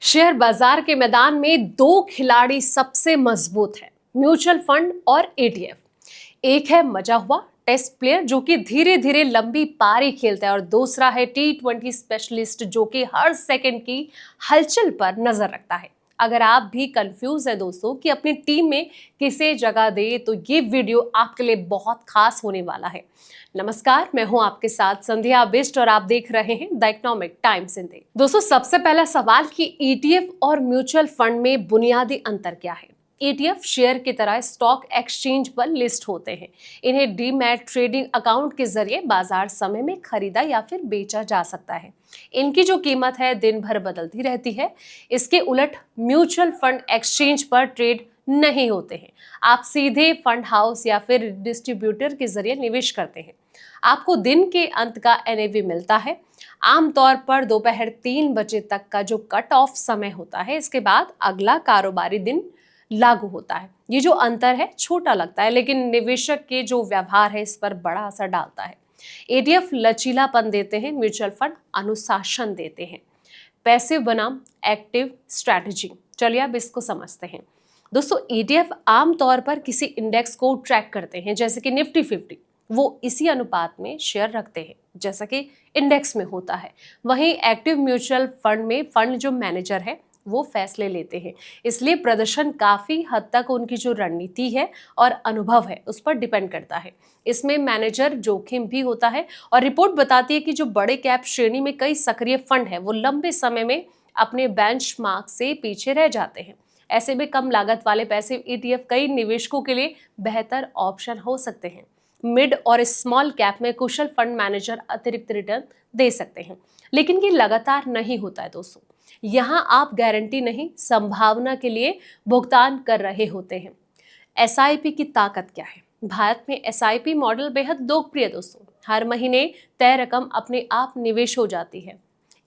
Share बाजार के मैदान में दो खिलाड़ी सबसे मजबूत हैं, म्यूचुअल फंड और ETF। एक है मजा हुआ टेस्ट प्लेयर जो कि धीरे धीरे लंबी पारी खेलता है और दूसरा है T20 स्पेशलिस्ट जो कि हर सेकंड की हलचल पर नजर रखता है। अगर आप भी कंफ्यूज है दोस्तों कि अपनी टीम में किसे जगह दे तो ये वीडियो आपके लिए बहुत खास होने वाला है। नमस्कार, मैं हूं आपके साथ संध्या बिष्ट और आप देख रहे हैं द इकोनॉमिक टाइम्स हिंदी। दोस्तों, सबसे पहला सवाल कि ETF और म्यूचुअल फंड में बुनियादी अंतर क्या है। ETF शेयर की तरह स्टॉक एक्सचेंज पर लिस्ट होते हैं। इन्हें डीमैट ट्रेडिंग अकाउंट के जरिए बाजार समय में खरीदा या फिर बेचा जा सकता है। इनकी जो कीमत है दिन भर बदलती रहती है। इसके उलट म्यूचुअल फंड एक्सचेंज पर ट्रेड नहीं होते हैं। आप सीधे फंड हाउस या फिर डिस्ट्रीब्यूटर के जरिए निवेश करते हैं। आपको दिन के अंत का NAV मिलता है। आमतौर पर दोपहर 3 बजे तक का जो कट ऑफ समय होता है, इसके बाद अगला कारोबारी दिन लागू होता है। ये जो अंतर है छोटा लगता है, लेकिन निवेशक के जो व्यवहार है इस पर बड़ा असर डालता है। ETF लचीलापन देते हैं, म्यूचुअल फंड अनुशासन देते हैं। पैसिव बनाम एक्टिव स्ट्रैटेजी, चलिए अब इसको समझते हैं। दोस्तों, ETF आमतौर पर किसी इंडेक्स को ट्रैक करते हैं, जैसे कि निफ्टी 50। वो इसी अनुपात में शेयर रखते हैं जैसा कि इंडेक्स में होता है। वहीं एक्टिव म्यूचुअल फंड में फंड जो मैनेजर है वो फैसले लेते हैं, इसलिए प्रदर्शन काफी हद तक उनकी जो रणनीति है और अनुभव है उस पर डिपेंड करता है। इसमें मैनेजर जोखिम भी होता है और रिपोर्ट बताती है कि जो बड़े कैप श्रेणी में कई सक्रिय फंड है वो लंबे समय में अपने बेंचमार्क से पीछे रह जाते हैं। ऐसे में कम लागत वाले पैसिव ETF कई निवेशकों के लिए बेहतर ऑप्शन हो सकते हैं। मिड और स्मॉल कैप में कुशल फंड मैनेजर अतिरिक्त रिटर्न दे सकते हैं, लेकिन ये लगातार नहीं होता है दोस्तों। यहाँ आप गारंटी नहीं, संभावना के लिए भुगतान कर रहे होते हैं। SIP की ताकत क्या है। भारत में SIP मॉडल बेहद लोकप्रिय दोस्तों। हर महीने तय रकम अपने आप निवेश हो जाती है।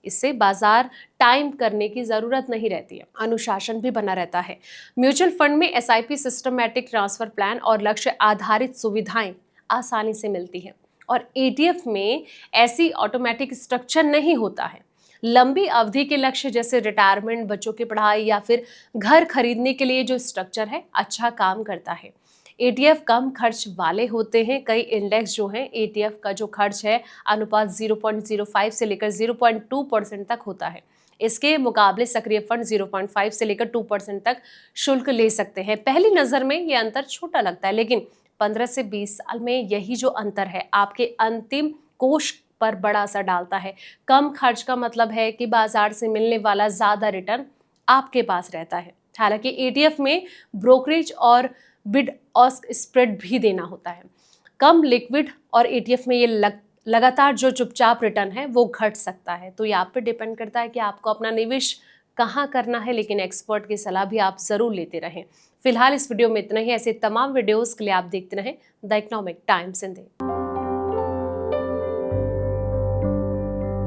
इससे बाजार टाइम करने की जरूरत नहीं रहती है, अनुशासन भी बना रहता है। म्यूचुअल फंड में SIP सिस्टमैटिक ट्रांसफर प्लान और लक्ष्य आधारित सुविधाएं आसानी से मिलती हैं और ETF में ऐसी ऑटोमेटिक स्ट्रक्चर नहीं होता है। लंबी अवधि के लक्ष्य जैसे रिटायरमेंट, बच्चों की पढ़ाई या फिर घर खरीदने के लिए जो स्ट्रक्चर है अच्छा काम करता है। ETF कम खर्च वाले होते हैं। कई इंडेक्स जो हैं ETF का जो खर्च है अनुपात 0.05 से लेकर 0.2% तक होता है। इसके मुकाबले सक्रिय फंड 0.5 से लेकर 2% तक शुल्क ले सकते हैं। पहली नजर में ये अंतर छोटा लगता है, लेकिन 15 से 20 साल में यही जो अंतर है आपके अंतिम कोष पर बड़ा असर डालता है। कम खर्च का मतलब है कि बाजार से मिलने वाला ज्यादा रिटर्न आपके पास रहता है। हालांकि ETF में ब्रोकरेज और बिड ऑस्क स्प्रेड भी देना होता है। कम लिक्विड और ETF में ये लगातार जो चुपचाप रिटर्न है वो घट सकता है। तो ये आप पे डिपेंड करता है कि आपको अपना निवेश कहाँ करना है, लेकिन एक्सपर्ट की सलाह भी आप जरूर लेते रहें। फिलहाल इस वीडियो में इतना ही। ऐसे तमाम वीडियोस के लिए आप देखते रहें द इकोनॉमिक टाइम्स हिंदी।